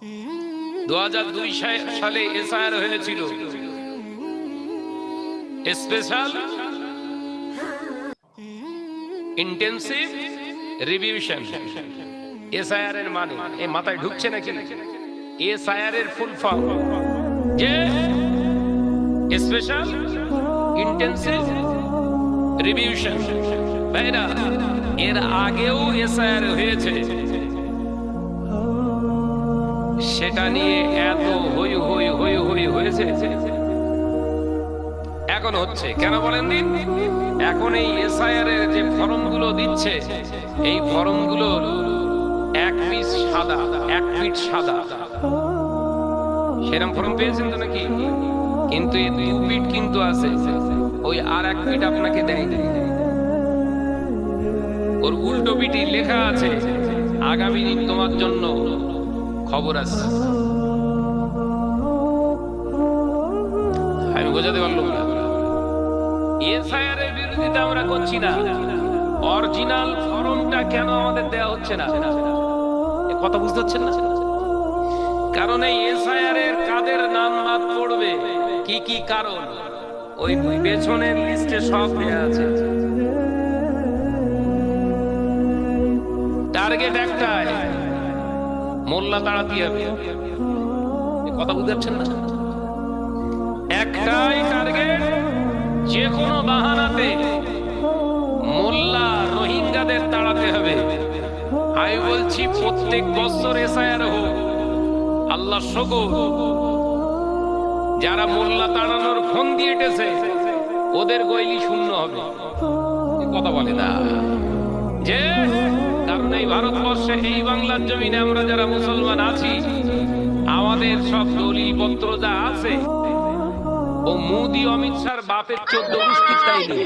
2002 সালে এসআইআর হয়েছিল, special intensive revision. SIR এর মানে এই মাথায় ঢুকছে নাকি? এসআইআর এর ফুল ফর্ম যে স্পেশাল ইন্টেনসিভ রিভিশন। ভাইরা, এর আগেও এসআইআর হয়েছে, সেটা নিয়ে এত হই হই হই হই হয়েছে, এখন হচ্ছে কেন বলেন দিন? এখন এই এসআইআর এর যে ফর্মগুলো দিচ্ছে, এই ফর্মগুলো এক পিস সাদা, এক ফিট সাদা, সেরকম ফর্ম পেয়েছেন তো নাকি? কিন্তু এই 2 ফিট কিন্তু আছে, ওই আর 1 ফিট আপনাকে দেয়। ওর উল্টো পিঠে লেখা আছে আগামী দিন তোমার জন্য খবর আছে। আমি বোঝাতে পারলাম না? এসআইআর এর বিরোধিতা আমরা করছি না, অরিজিনাল ফর্মটা কেন আমাদের দেয়া হচ্ছে না? এ কথা বুঝতে পারছেন না? কারণ এই এসআইআর এর কাদের নাম বাদ পড়বে, কি কি কারণ, ওই পেছনের লিস্টে সব দেয়া আছে। টার্গেট একটাই, মোল্লা তাড়াতে হবে। কথা বুঝতে পারছেন না? একটাই টার্গেট, যে কোনো বাহানাতে মোল্লা রোহিঙ্গাদের তাড়াতে হবে। আমি বলছি প্রত্যেক বছর এসআইআর হোক, আল্লাহ শকর, যারা মোল্লা তাড়ানোর ফোন দিয়ে এটেছে ওদের গইলি শূন্য হবে। কথা বলে না যে, কারণ এই ভারতবর্ষে, এই বাংলার জমিনে আমরা যারা মুসলমান আছি, আমাদের সব দলিল পত্র যা আছে ও মোদি অমিত শাহর বাপের 14 গোষ্ঠীর তাই নেই।